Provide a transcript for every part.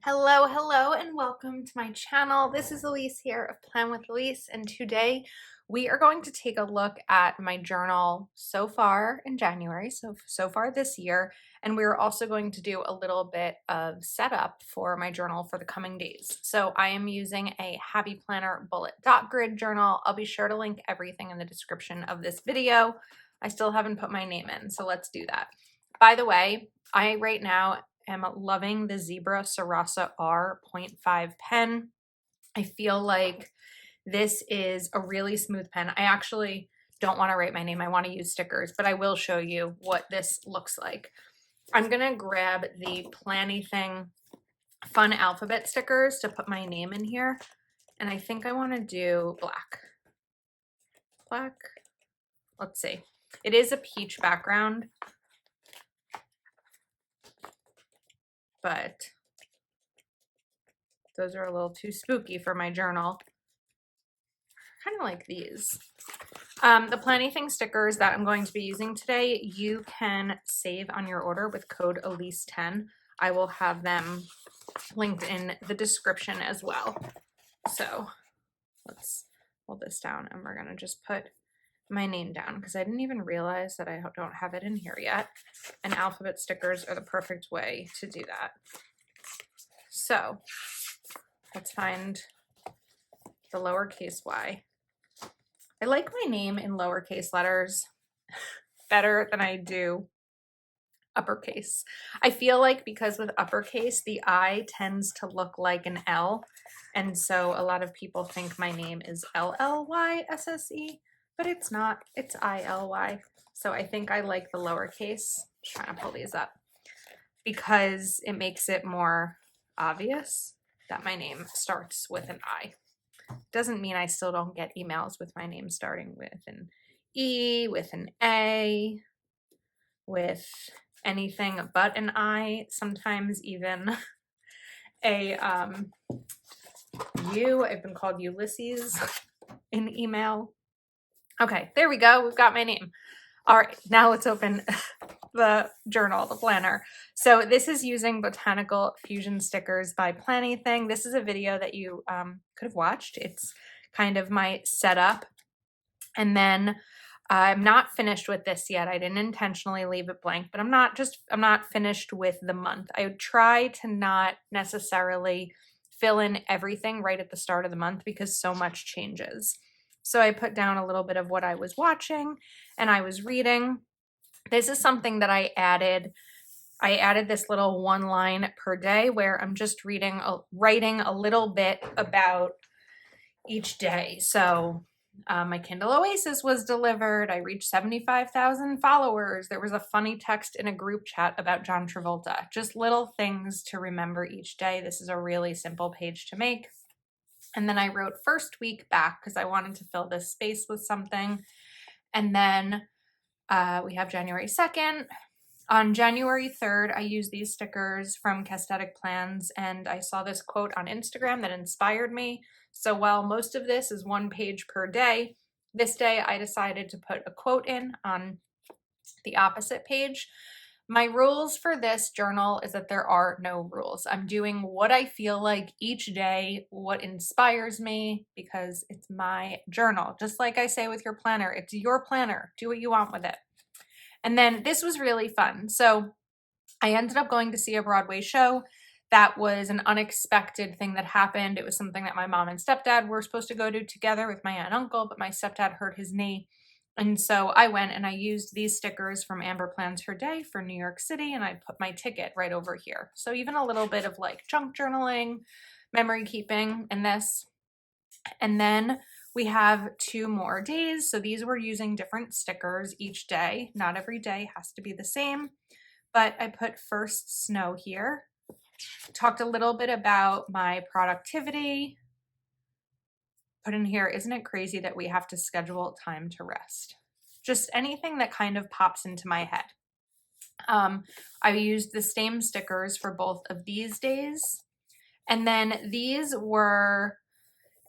Hello, and welcome to my channel. This is Elise here of Plan with Elise, and today we are going to take a look at my journal so far in January, so far this year, and we're also going to do a little bit of setup for my journal for the coming days. So I am using a Happy Planner bullet dot grid journal. I'll be sure to link everything in the description of this video. I still haven't put my name in, so let's do that. By the way, I right now am loving the Zebra Sarasa R 0.5 pen. I feel like this is a really smooth pen. I actually don't want to write my name. I want to use stickers, but I will show you what this looks like. I'm going to grab the Planything fun alphabet stickers to put my name in here. And I think I want to do black. Black. Let's see. It is a peach background, but those are a little too spooky for my journal. Kind of like these. The Planything stickers that I'm going to be using today, you can save on your order with code Elise10. I will have them linked in the description as well. So let's hold this down and we're going to just put my name down because I didn't even realize that I don't have it in here yet. And alphabet stickers are the perfect way to do that. So let's find the lowercase y. I like my name in lowercase letters better than I do uppercase. I feel like because with uppercase, the I tends to look like an L. And so a lot of people think my name is L-L-Y-S-S-E, but it's not. It's I-L-Y. So I think I like the lowercase. Just trying to pull these up because it makes it more obvious that my name starts with an I. Doesn't mean I still don't get emails with my name starting with an E, with an A, with anything but an I, sometimes even a U. I've been called Ulysses in email. Okay, there we go. We've got my name. All right, now let's open the journal, the planner. So this is using Botanical Fusion stickers by Planything. This is a video that you could have watched. It's kind of my setup. And then I'm not finished with this yet. I didn't intentionally leave it blank, but I'm not finished with the month. I would try to not necessarily fill in everything right at the start of the month because so much changes. So I put down a little bit of what I was watching and I was reading. This is something that I added. I added this little one line per day where I'm just writing a little bit about each day. So my Kindle Oasis was delivered. I reached 75,000 followers. There was a funny text in a group chat about John Travolta. Just little things to remember each day. This is a really simple page to make. And then I wrote first week back because I wanted to fill this space with something. And then we have January 2nd. On January 3rd, I used these stickers from Caesthetic Plans, and I saw this quote on Instagram that inspired me. So while most of this is one page per day, this day I decided to put a quote in on the opposite page. My rules for this journal is that there are no rules. I'm doing what I feel like each day, what inspires me, because it's my journal. Just like I say with your planner, it's your planner. Do what you want with it. And then this was really fun. So I ended up going to see a Broadway show. That was an unexpected thing that happened. It was something that my mom and stepdad were supposed to go to together with my aunt and uncle, but my stepdad hurt his knee. And so I went and I used these stickers from Amber Plans Her Day for New York City, and I put my ticket right over here. So even a little bit of like junk journaling, memory keeping in this. And then we have 2 more days. So these were using different stickers each day. Not every day has to be the same, but I put first snow here. Talked a little bit about my productivity. Put in here, isn't it crazy that we have to schedule time to rest? Just anything that kind of pops into my head. I used the same stickers for both of these days. And then these were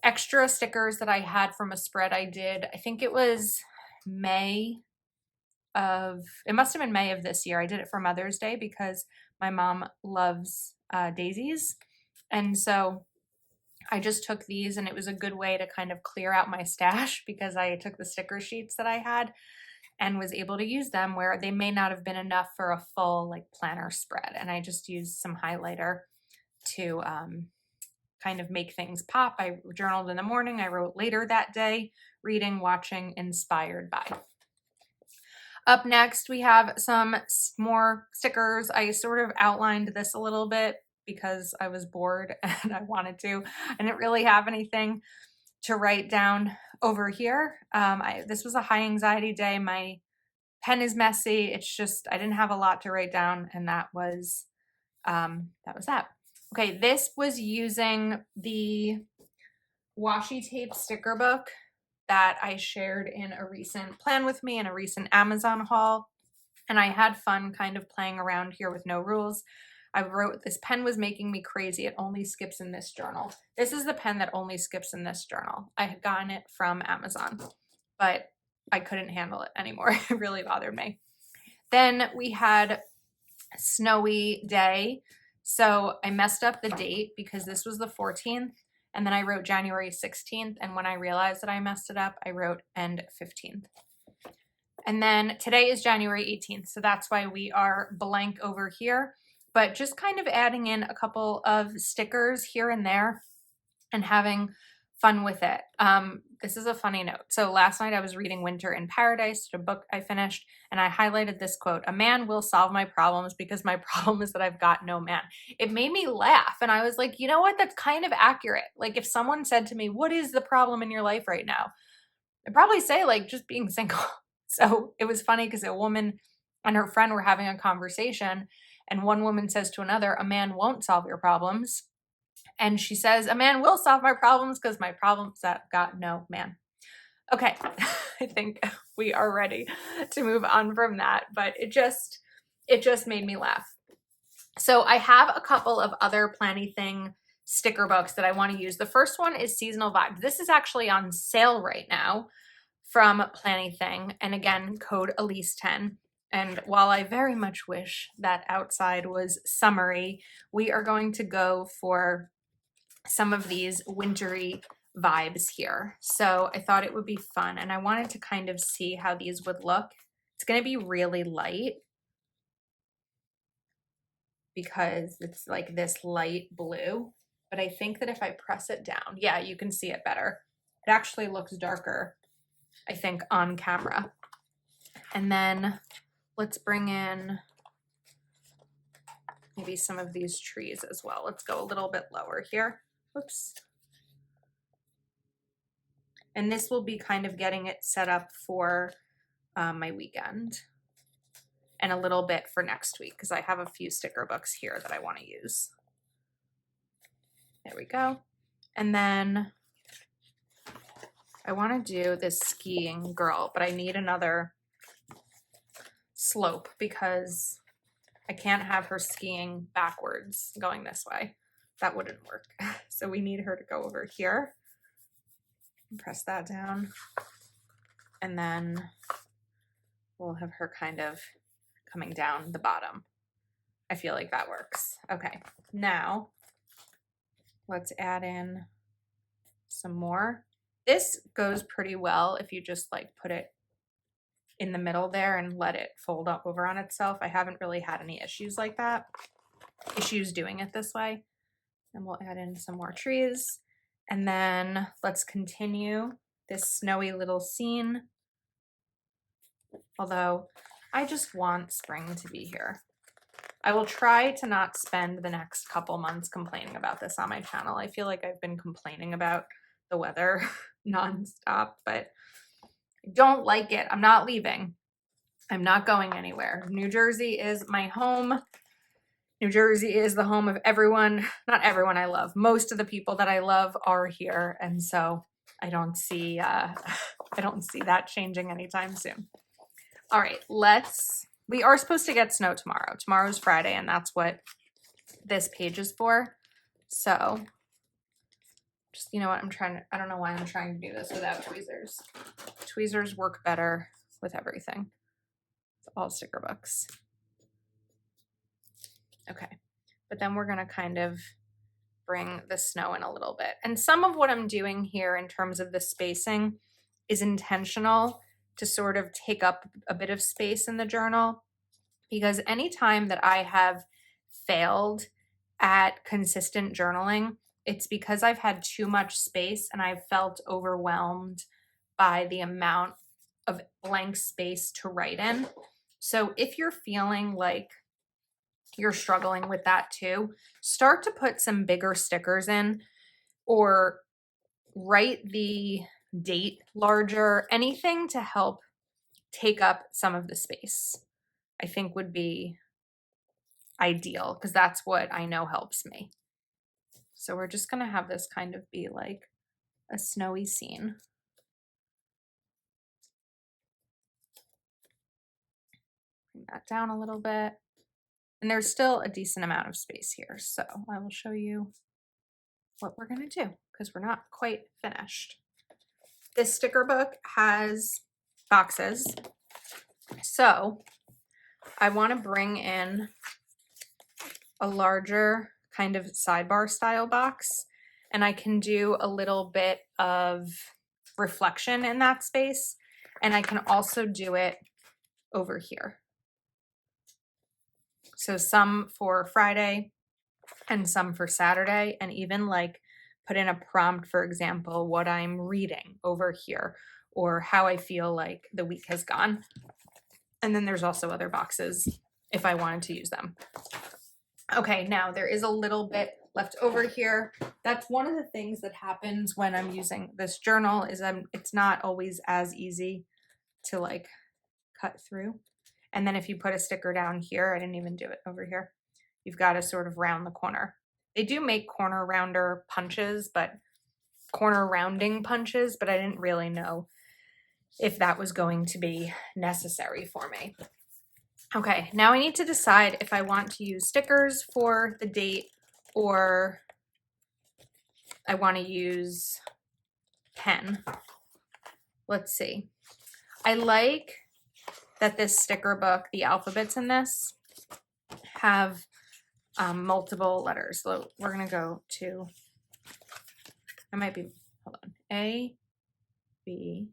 extra stickers that I had from a spread I did. I think it was it must have been May of this year. I did it for Mother's Day because my mom loves daisies. And so I just took these, and it was a good way to kind of clear out my stash because I took the sticker sheets that I had and was able to use them where they may not have been enough for a full like planner spread. And I just used some highlighter to kind of make things pop. I journaled in the morning. I wrote later that day, reading, watching, inspired by. Up next, we have some more stickers. I sort of outlined this a little bit because I was bored and I wanted to. I didn't really have anything to write down over here. This was a high anxiety day. My pen is messy. It's just, I didn't have a lot to write down, and that was that. Okay, this was using the washi tape sticker book that I shared in a recent Plan With Me and a recent Amazon haul. And I had fun kind of playing around here with no rules. I wrote, this pen was making me crazy. It only skips in this journal. This is the pen that only skips in this journal. I had gotten it from Amazon, but I couldn't handle it anymore. It really bothered me. Then we had snowy day. So I messed up the date because this was the 14th. And then I wrote January 16th. And when I realized that I messed it up, I wrote end 15th. And then today is January 18th. So that's why we are blank over here. But just kind of adding in a couple of stickers here and there and having fun with it. This is a funny note. So last night I was reading Winter in Paradise, the book I finished, and I highlighted this quote: "A man will solve my problems because my problem is that I've got no man." It made me laugh, and I was like, you know what? That's kind of accurate. Like if someone said to me, "What is the problem in your life right now?" I'd probably say like just being single. So it was funny because a woman and her friend were having a conversation, and one woman says to another, "A man won't solve your problems." And she says, "A man will solve my problems because my problems that got no man." Okay, I think we are ready to move on from that, but it just made me laugh. So I have a couple of other Planything sticker books that I want to use. The first one is Seasonal Vibes. This is actually on sale right now from Planything, and again, code Elise10. And while I very much wish that outside was summery, we are going to go for some of these wintry vibes here. So I thought it would be fun, and I wanted to kind of see how these would look. It's going to be really light because it's like this light blue, but I think that if I press it down, yeah, you can see it better. It actually looks darker, I think, on camera. And then let's bring in maybe some of these trees as well. Let's go a little bit lower here. Oops. And this will be kind of getting it set up for my weekend and a little bit for next week because I have a few sticker books here that I want to use. There we go. And then I want to do this skiing girl, but I need another slope because I can't have her skiing backwards going this way. That wouldn't work. So we need her to go over here. Press that down. And then we'll have her kind of coming down the bottom. I feel like that works. Okay, now let's add in some more. This goes pretty well if you just like put it in the middle there and let it fold up over on itself. I haven't really had any issues like that, issues doing it this way. And we'll add in some more trees. And then let's continue this snowy little scene. Although I just want spring to be here. I will try to not spend the next couple months complaining about this on my channel. I feel like I've been complaining about the weather nonstop, but I don't like it. I'm not leaving. I'm not going anywhere. New Jersey is my home. New Jersey is the home of everyone, not everyone I love. Most of the people that I love are here, and so I don't see that changing anytime soon. All right, we are supposed to get snow tomorrow. Tomorrow's Friday, and that's what this page is for. So just, you know what, I don't know why I'm trying to do this without tweezers. Tweezers work better with everything. It's all sticker books. Okay, but then we're gonna kind of bring the snow in a little bit. And some of what I'm doing here in terms of the spacing is intentional to sort of take up a bit of space in the journal, because anytime that I have failed at consistent journaling, it's because I've had too much space and I've felt overwhelmed by the amount of blank space to write in. So if you're feeling like you're struggling with that too, start to put some bigger stickers in, or write the date larger. Anything to help take up some of the space, I think would be ideal, because that's what I know helps me. So we're just going to have this kind of be like a snowy scene. Bring that down a little bit. And there's still a decent amount of space here. So I will show you what we're going to do, because we're not quite finished. This sticker book has boxes. So I want to bring in a larger kind of sidebar style box, and I can do a little bit of reflection in that space. And I can also do it over here. So some for Friday and some for Saturday, and even like put in a prompt, for example, what I'm reading over here, or how I feel like the week has gone. And then there's also other boxes if I wanted to use them. Okay, now there is a little bit left over here. That's one of the things that happens when I'm using this journal, is it's not always as easy to like cut through. And then if you put a sticker down here, I didn't even do it over here, you've got to sort of round the corner. They do make corner rounder punches, but corner rounding punches, but I didn't really know if that was going to be necessary for me. Okay, now I need to decide if I want to use stickers for the date, or I want to use pen. Let's see. I like that this sticker book, the alphabets in this, have multiple letters. So we're going to go to, I might be, hold on, A, B,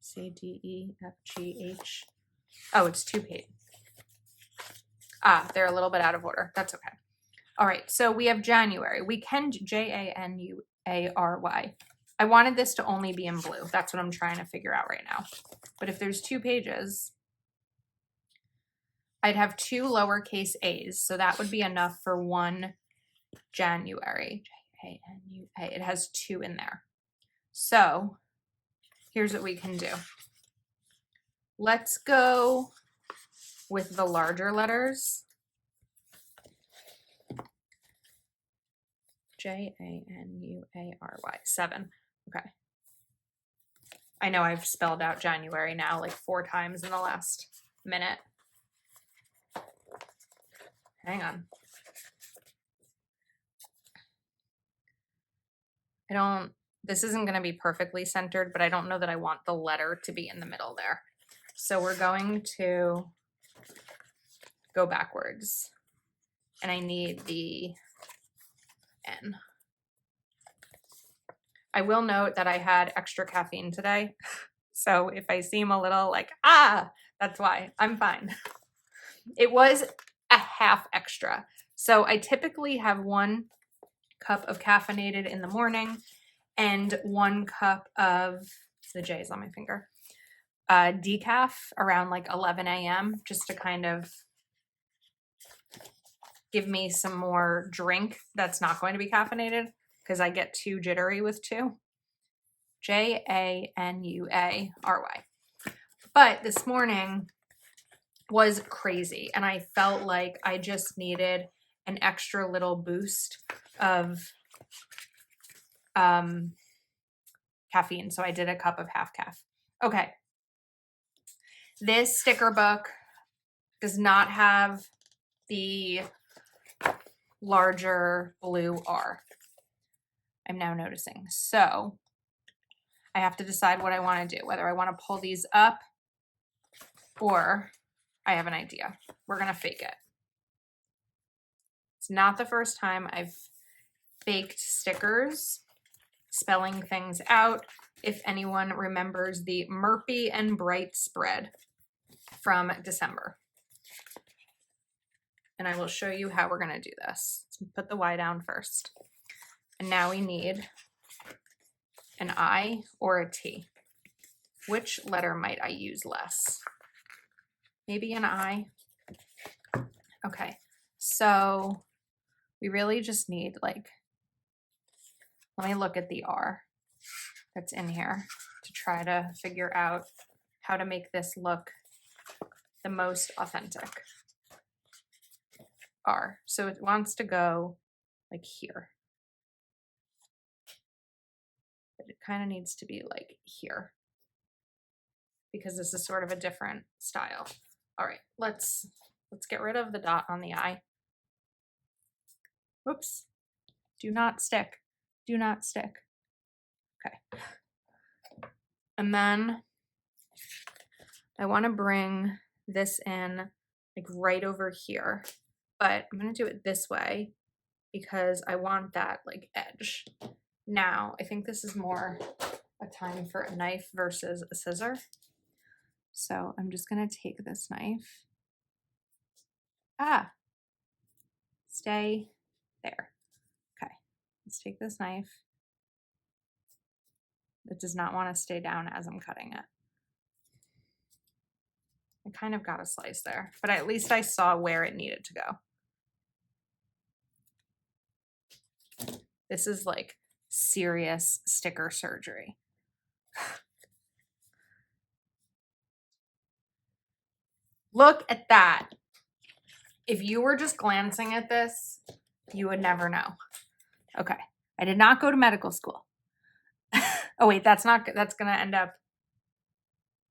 C, D, E, F, G, H. Oh, it's 2 pages. They're a little bit out of order. That's okay. All right, so we have January. We can January. I wanted this to only be in blue. That's what I'm trying to figure out right now. But if there's 2 pages, I'd have 2 lowercase a's. So that would be enough for 1 January. January. It has 2 in there. So here's what we can do. Let's go with the larger letters. January. 7. Okay. I know I've spelled out January now like 4 times in the last minute. Hang on. This isn't going to be perfectly centered, but I don't know that I want the letter to be in the middle there. So we're going to go backwards, and I need the N. I will note that I had extra caffeine today. So if I seem a little like, that's why. I'm fine. It was a half extra. So I typically have 1 cup of caffeinated in the morning and 1 cup of, the J is on my finger, decaf around like 11 a.m. just to kind of give me some more drink that's not going to be caffeinated, because I get too jittery with 2. January. But this morning was crazy, and I felt like I just needed an extra little boost of caffeine. So I did a cup of half calf. Okay. This sticker book does not have the larger blue R. I'm now noticing. So I have to decide what I want to do, whether I want to pull these up, or I have an idea. We're going to fake it. It's not the first time I've baked stickers, spelling things out. If anyone remembers the Murphy and Bright spread from December. And I will show you how we're going to do this. Let's put the Y down first. And now we need an I or a T. Which letter might I use less? Maybe an I. Okay, so we really just need like, let me look at the R that's in here to try to figure out how to make this look the most authentic. R. So it wants to go like here. But it kind of needs to be like here because this is sort of a different style. All right, let's get rid of the dot on the I. Whoops. Do not stick. Do not stick. Okay. And then I want to bring this in like right over here, but I'm going to do it this way because I want that like edge. Now, I think this is more a time for a knife versus a scissor. So I'm just going to take this knife. Stay there. Okay, let's take this knife. It does not want to stay down as I'm cutting it. I kind of got a slice there, but at least I saw where it needed to go. This is like serious sticker surgery. Look at that. If you were just glancing at this, you would never know. Okay, I did not go to medical school. Oh wait, that's gonna end up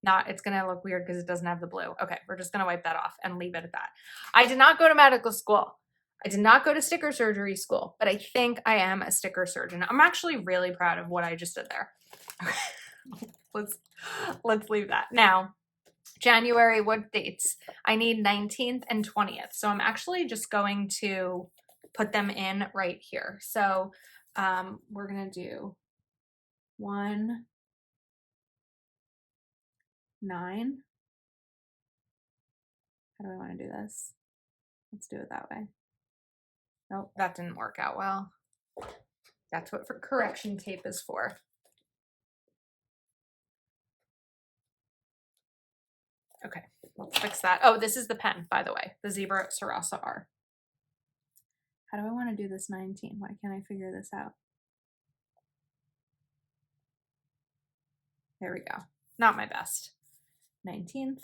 it's gonna look weird because it doesn't have the blue. Okay, we're just gonna wipe that off and leave it at that. I did not go to medical school. I did not go to sticker surgery school, but I think I am a sticker surgeon. I'm actually really proud of what I just did there. Let's leave that. Now, January, what dates? I need 19th and 20th. So I'm actually just going to put them in right here. So we're gonna do 1, 9. How do I want to do this? Let's do it that way. Nope, that didn't work out well. That's what correction tape is for. Okay, let's fix that. Oh, this is the pen, by the way, the Zebra Sarasa R. How do I want to do this 19? Why can't I figure this out? There we go. Not my best. 19th.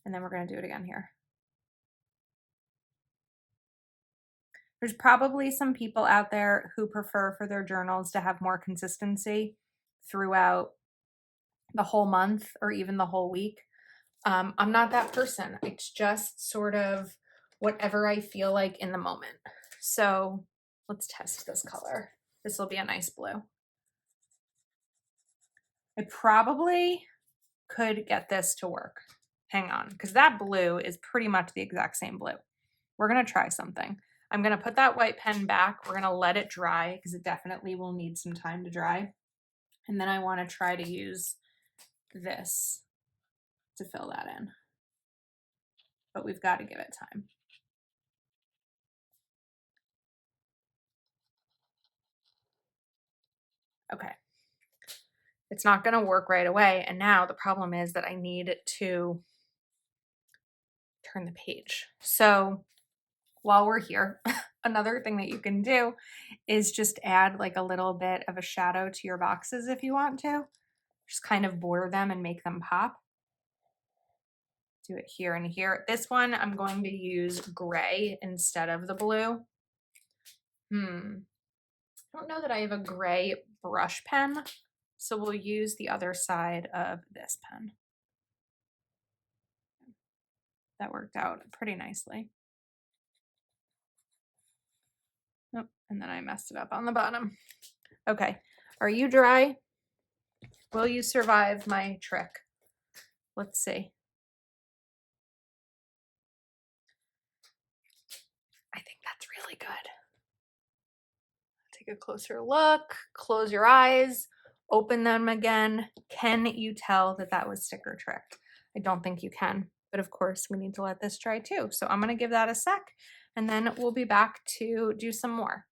And then we're going to do it again here. There's probably some people out there who prefer for their journals to have more consistency throughout the whole month or even the whole week. I'm not that person. It's just sort of whatever I feel like in the moment. So let's test this color. This will be a nice blue. I probably could get this to work. Hang on, because that blue is pretty much the exact same blue. We're going to try something. I'm going to put that white pen back. We're going to let it dry because it definitely will need some time to dry. And then I want to try to use this to fill that in. But we've got to give it time. Okay. It's not going to work right away. And now the problem is that I need to turn the page. So while we're here, another thing that you can do is just add like a little bit of a shadow to your boxes if you want to. Just kind of border them and make them pop. Do it here and here. This one I'm going to use gray instead of the blue. I don't know that I have a gray brush pen, so we'll use the other side of this pen. That worked out pretty nicely. Oh, and then I messed it up on the bottom. Okay, are you dry? Will you survive my trick? Let's see. I think that's really good. Take a closer look, close your eyes, open them again. Can you tell that that was sticker tricked? I don't think you can, but of course we need to let this dry too. So I'm gonna give that a sec and then we'll be back to do some more.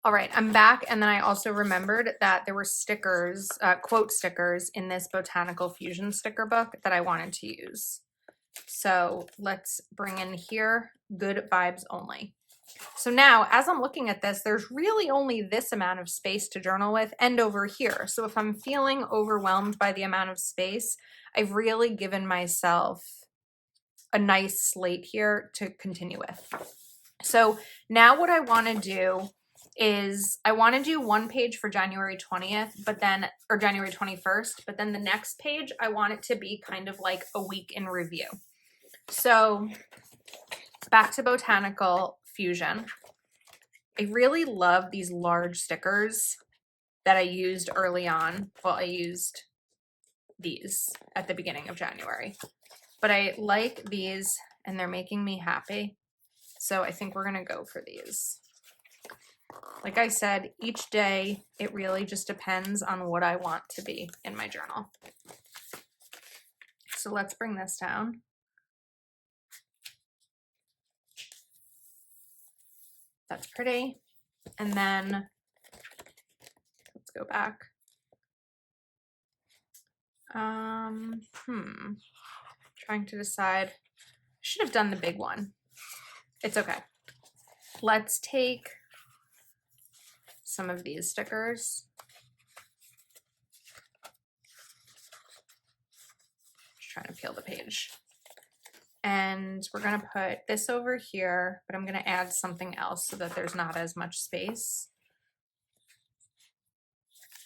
All right, I'm back, and then I also remembered that there were stickers, quote stickers in this Botanical Fusion sticker book that I wanted to use. So let's bring in here, good vibes only. So now, as I'm looking at this, there's really only this amount of space to journal with and over here. So if I'm feeling overwhelmed by the amount of space, I've really given myself a nice slate here to continue with. So now what I want to do is I want to do one page for January 20th, but then, or January 21st, but then the next page, I want it to be kind of like a week in review. So back to Botanical Fusion. I really love these large stickers that I used early on. Well, I used these at the beginning of January, but I like these and they're making me happy. So I think we're going to go for these. Like I said, each day, it really just depends on what I want to be in my journal. So let's bring this down. That's pretty. And then let's go back. Trying to decide. I should have done the big one. It's okay. Let's take some of these stickers. Just trying to peel the page. And we're going to put this over here, but I'm going to add something else so that there's not as much space.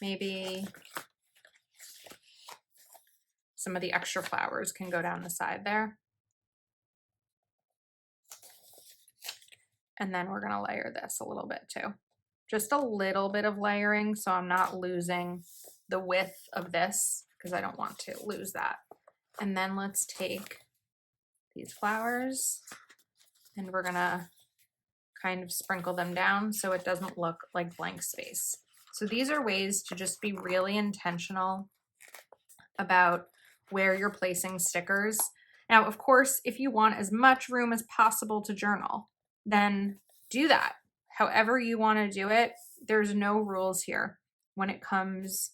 Maybe some of the extra flowers can go down the side there. And then we're going to layer this a little bit too. Just a little bit of layering so I'm not losing the width of this because I don't want to lose that. And then let's take these flowers and we're going to kind of sprinkle them down so it doesn't look like blank space. So these are ways to just be really intentional about where you're placing stickers. Now, of course, if you want as much room as possible to journal, then do that. However you want to do it, there's no rules here when it comes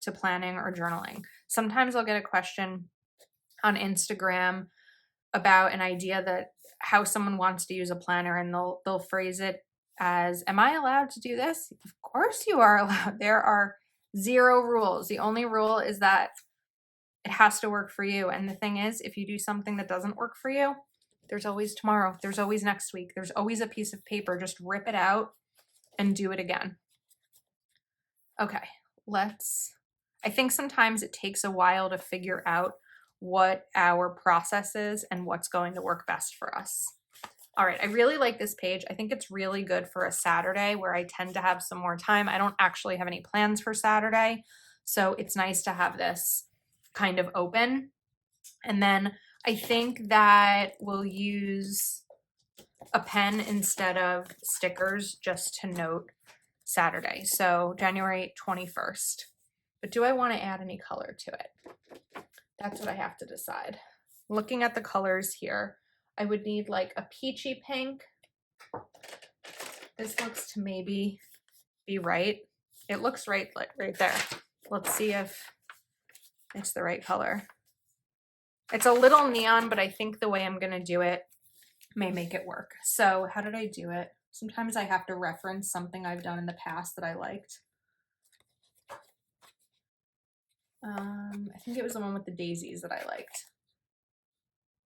to planning or journaling. Sometimes I'll get a question on Instagram about an idea that how someone wants to use a planner, and they'll phrase it as, am I allowed to do this? Of course you are allowed. There are 0 rules. The only rule is that it has to work for you. And the thing is, if you do something that doesn't work for you, there's always tomorrow. There's always next week. There's always a piece of paper. Just rip it out and do it again. Okay, I think sometimes it takes a while to figure out what our process is and what's going to work best for us. All right, I really like this page. I think it's really good for a Saturday where I tend to have some more time. I don't actually have any plans for Saturday, so it's nice to have this kind of open. And then I think that we'll use a pen instead of stickers just to note Saturday. So January 21st. But do I want to add any color to it? That's what I have to decide. Looking at the colors here, I would need like a peachy pink. This looks to maybe be right. It looks right, like right there. Let's see if it's the right color. It's a little neon, but I think the way I'm going to do it may make it work. So how did I do it? Sometimes I have to reference something I've done in the past that I liked. I think it was the one with the daisies that I liked.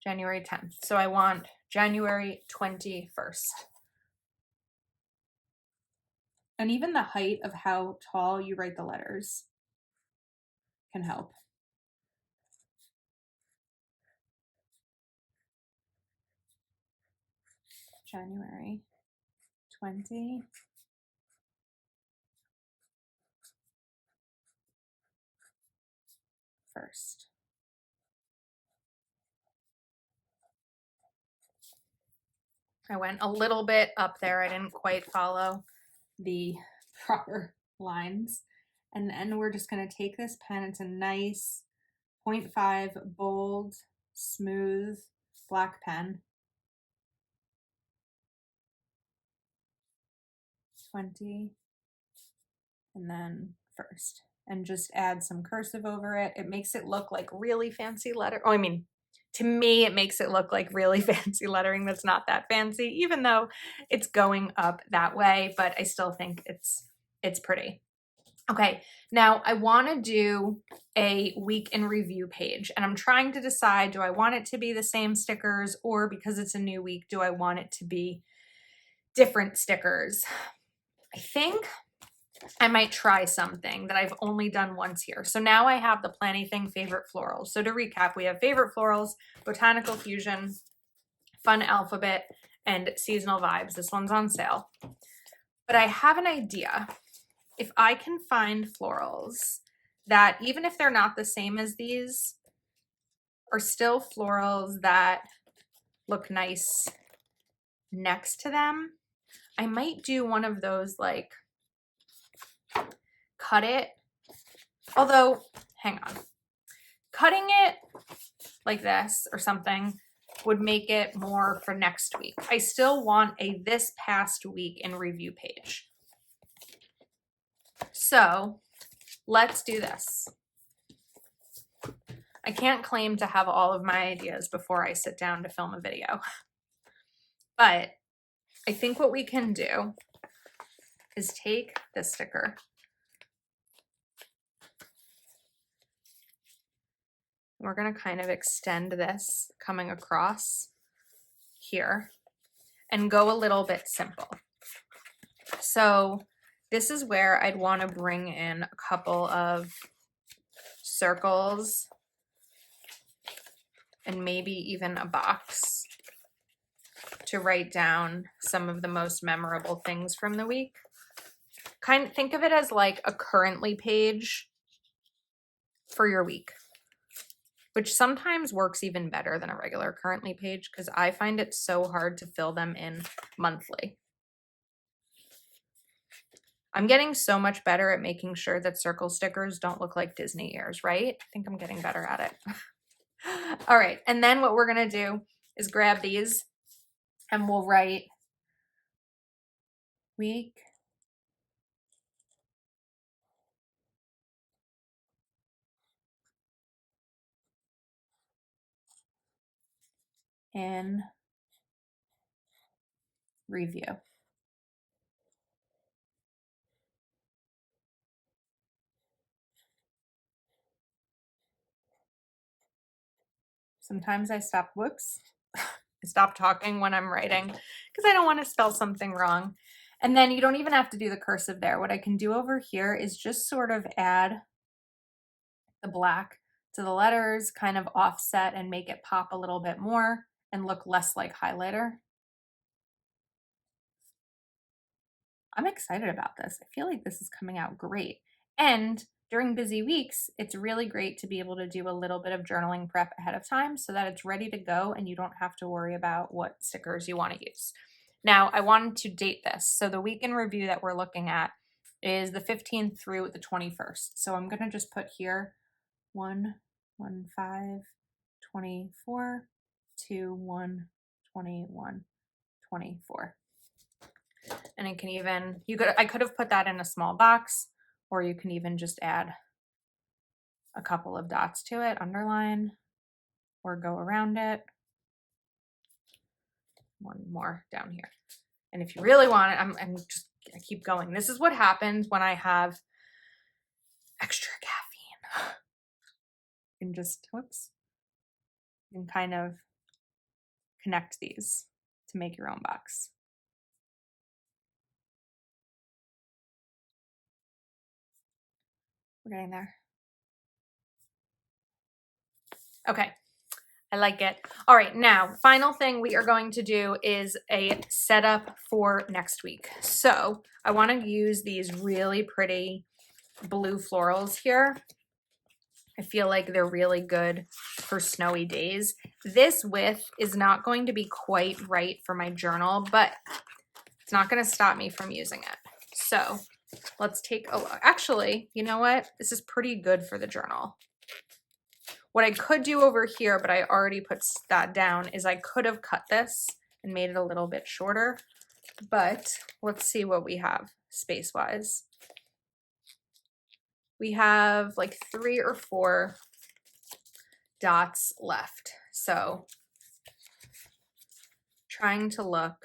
January 10th. So I want January 21st. And even the height of how tall you write the letters can help. January 21st. I went a little bit up there. I didn't quite follow the proper lines. And then we're just going to take this pen. It's a nice 0.5 bold, smooth black pen. 20. And then first. And just add some cursive over it. It makes it look like really fancy letter. Oh, I mean, to me, it makes it look like really fancy lettering that's not that fancy, even though it's going up that way, but I still think it's pretty. Okay, now I want to do a week in review page, and I'm trying to decide, do I want it to be the same stickers, or because it's a new week, do I want it to be different stickers? I think I might try something that I've only done once here. So now I have the Planything favorite florals. So to recap, we have favorite florals, botanical fusion, fun alphabet, and seasonal vibes. This one's on sale. But I have an idea. If I can find florals that, even if they're not the same as these, are still florals that look nice next to them, I might do one of those, like, cut it. Although, hang on. Cutting it like this or something would make it more for next week. I still want a this past week in review page. So let's do this. I can't claim to have all of my ideas before I sit down to film a video, but I think what we can do is take this sticker, we're going to kind of extend this coming across here and go a little bit simple. So this is where I'd want to bring in a couple of circles and maybe even a box to write down some of the most memorable things from the week. Think of it as like a currently page for your week, which sometimes works even better than a regular currently page because I find it so hard to fill them in monthly. I'm getting so much better at making sure that circle stickers don't look like Disney ears, right? I think I'm getting better at it. All right, and then what we're gonna do is grab these and we'll write week in review. Sometimes I stop, whoops, I stop talking when I'm writing because I don't want to spell something wrong. And then you don't even have to do the cursive there. What I can do over here is just sort of add the black to the letters, kind of offset and make it pop a little bit more and look less like highlighter. I'm excited about this. I feel like this is coming out great. And during busy weeks, it's really great to be able to do a little bit of journaling prep ahead of time so that it's ready to go and you don't have to worry about what stickers you want to use. Now, I wanted to date this. So the week in review that we're looking at is the 15th through the 21st. So I'm going to just put here 1/1/5/24 to 1/21/24. And it can even, I could have put that in a small box, or you can even just add a couple of dots to it, underline, or go around it. One more down here. And if you really want it, I'm just gonna keep going. This is what happens when I have extra caffeine. You can just, whoops, you can kind of connect these to make your own box. We're getting there. Okay, I like it. All right, now, final thing we are going to do is a setup for next week. So I want to use these really pretty blue florals here. I feel like they're really good for snowy days. This width is not going to be quite right for my journal, but it's not going to stop me from using it. So let's take a look. Actually, you know what? This is pretty good for the journal. What I could do over here, but I already put that down, is I could have cut this and made it a little bit shorter, but let's see what we have space-wise. We have like 3 or 4 dots left. So trying to look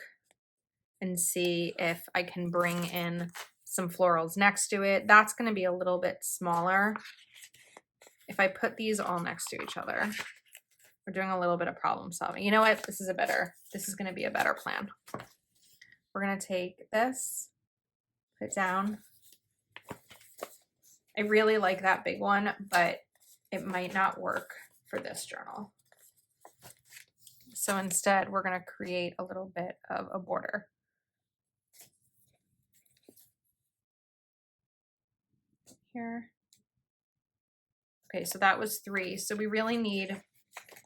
and see if I can bring in some florals next to it. That's going to be a little bit smaller. If I put these all next to each other, we're doing a little bit of problem solving. You know what? This is going to be a better plan. We're going to take this, put it down. I really like that big one, but it might not work for this journal. So instead, we're going to create a little bit of a border. Here. Okay, so that was 3. So we really need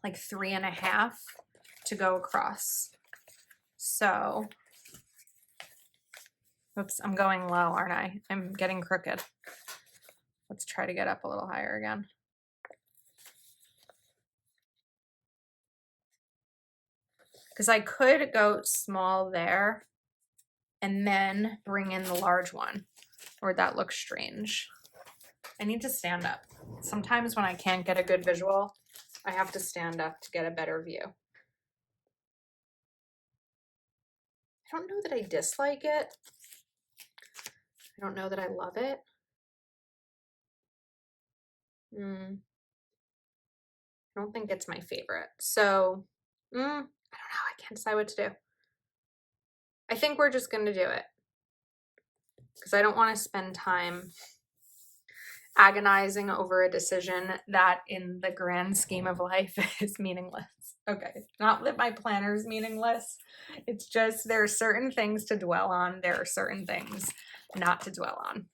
like 3.5 to go across. So, oops, I'm going low, aren't I? I'm getting crooked. Let's try to get up a little higher again. Because I could go small there and then bring in the large one, or that looks strange. I need to stand up. Sometimes when I can't get a good visual, I have to stand up to get a better view. I don't know that I dislike it. I don't know that I love it. I don't think it's my favorite. So, I don't know. I can't decide what to do. I think we're just going to do it because I don't want to spend time agonizing over a decision that in the grand scheme of life is meaningless. Okay, not that my planner is meaningless. It's just there are certain things to dwell on. There are certain things not to dwell on.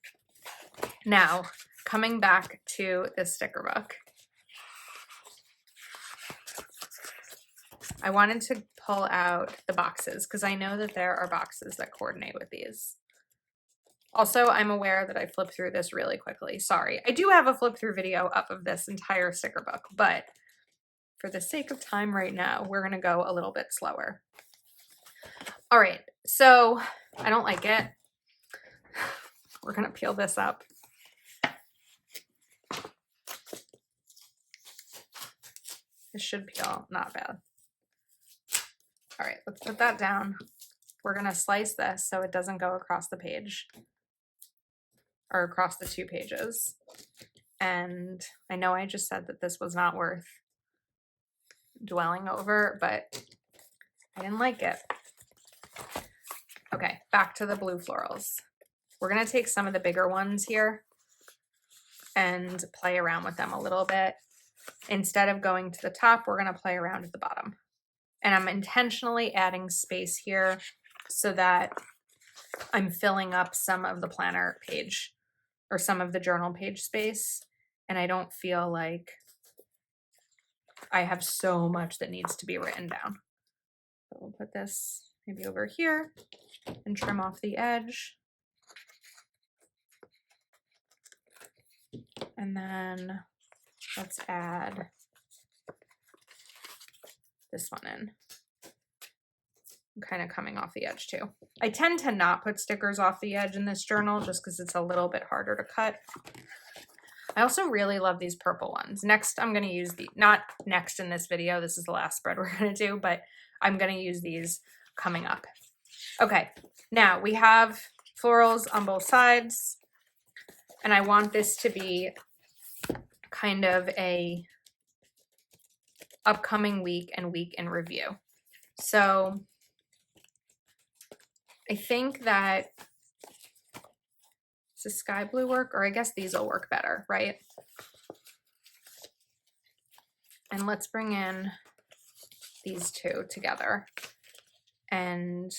Now, coming back to the sticker book. I wanted to pull out the boxes because I know that there are boxes that coordinate with these. Also, I'm aware that I flipped through this really quickly. Sorry. I do have a flip through video up of this entire sticker book, but for the sake of time right now, we're going to go a little bit slower. All right. So I don't like it. We're going to peel this up. This should peel not bad. All right, let's put that down. We're going to slice this so it doesn't go across the page or across the 2 pages. And I know I just said that this was not worth dwelling over, but I didn't like it. Okay, back to the blue florals. We're going to take some of the bigger ones here and play around with them a little bit. Instead of going to the top, we're going to play around at the bottom. And I'm intentionally adding space here so that I'm filling up some of the planner page or some of the journal page space. And I don't feel like I have so much that needs to be written down. So we'll put this maybe over here and trim off the edge. And then let's add this one in. I'm kind of coming off the edge too. I tend to not put stickers off the edge in this journal just because it's a little bit harder to cut. I also really love these purple ones. Next, I'm going to use the, not next in this video, this is the last spread we're going to do, but I'm going to use these coming up. Okay, now we have florals on both sides, and I want this to be kind of a upcoming week and week in review. So I think that does sky blue work? Or I guess these will work better, right? And let's bring in these 2 together. And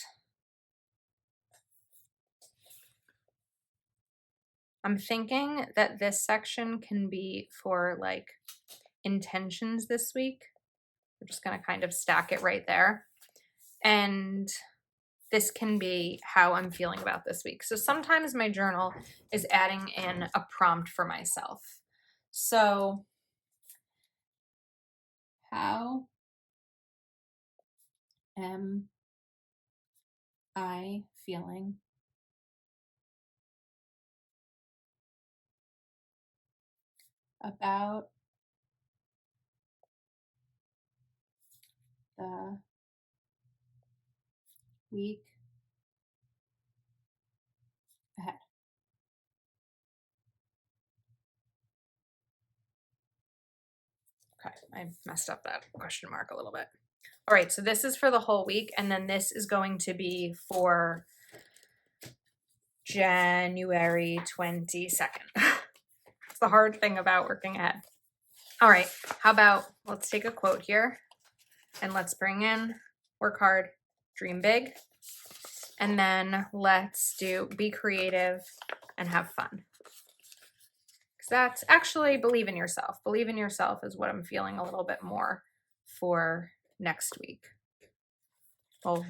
I'm thinking that this section can be for like intentions this week. We're just going to kind of stack it right there. And this can be how I'm feeling about this week. So sometimes my journal is adding in a prompt for myself. So how am I feeling about the week ahead? Okay, I messed up that question mark a little bit. All right, so this is for the whole week, and then this is going to be for January 22nd. It's the hard thing about working ahead. All right, how about let's take a quote here and let's bring in work hard, dream big, and then let's do be creative and have fun. Because that's actually believe in yourself. Believe in yourself is what I'm feeling a little bit more for next week. Well,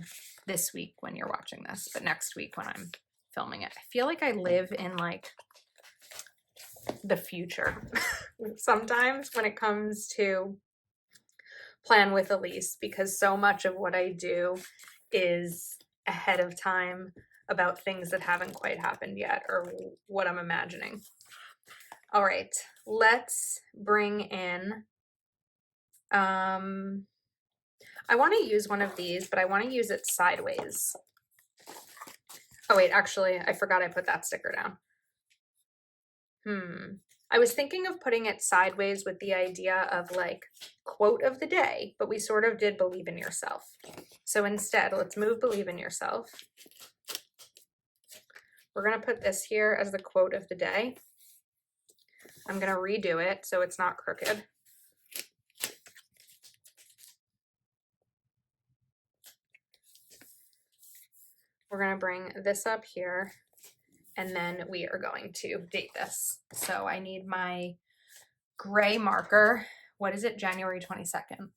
this week when you're watching this, but next week when I'm filming it. I feel like I live in like the future sometimes when it comes to plan with Elise, because so much of what I do is ahead of time about things that haven't quite happened yet or what I'm imagining. All right, let's bring in, I want to use one of these, but I want to use it sideways. Oh wait, actually, I forgot I put that sticker down. I was thinking of putting it sideways with the idea of like quote of the day, but we sort of did believe in yourself. So instead, let's move believe in yourself. We're going to put this here as the quote of the day. I'm going to redo it so it's not crooked. We're going to bring this up here, and then we are going to date this. So I need my gray marker. What is it? January 22nd.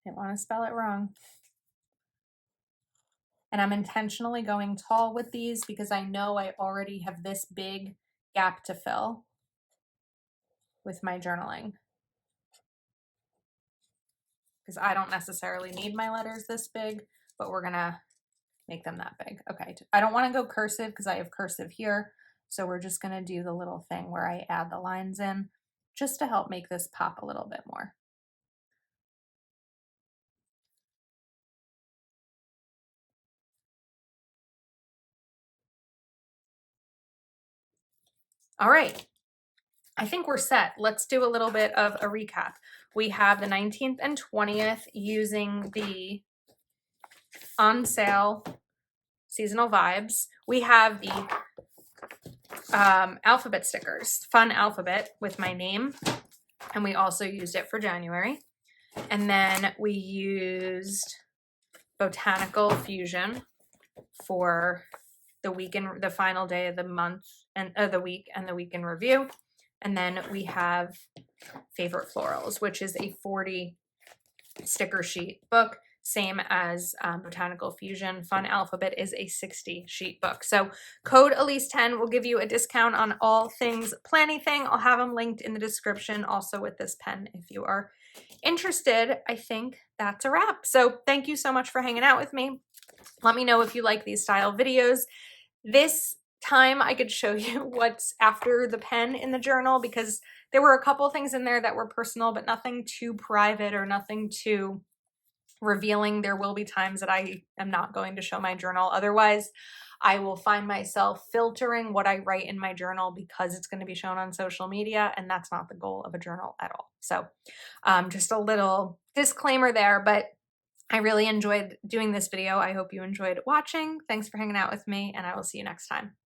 I didn't want to spell it wrong. And I'm intentionally going tall with these because I know I already have this big gap to fill with my journaling. Because I don't necessarily need my letters this big, but we're gonna make them that big. Okay, I don't want to go cursive because I have cursive here. So we're just gonna do the little thing where I add the lines in just to help make this pop a little bit more. All right, I think we're set. Let's do a little bit of a recap. We have the 19th and 20th using the on sale seasonal vibes. We have the alphabet stickers, fun alphabet with my name, and we also used it for January. And then we used botanical fusion for the week and the final day of the month and the week and the week in review. And then we have favorite florals, which is a 40 sticker sheet book, same as Botanical Fusion. Fun Alphabet is a 60 sheet book. So code Elise10 will give you a discount on all things Planything. I'll have them linked in the description, also with this pen if you are interested. I think that's a wrap. So thank you so much for hanging out with me. Let me know if you like these style videos. This time I could show you what's after the pen in the journal, because there were a couple things in there that were personal, but nothing too private or nothing too revealing. There will be times that I am not going to show my journal. Otherwise, I will find myself filtering what I write in my journal because it's going to be shown on social media, and that's not the goal of a journal at all. So just a little disclaimer there, but I really enjoyed doing this video. I hope you enjoyed watching. Thanks for hanging out with me, and I will see you next time.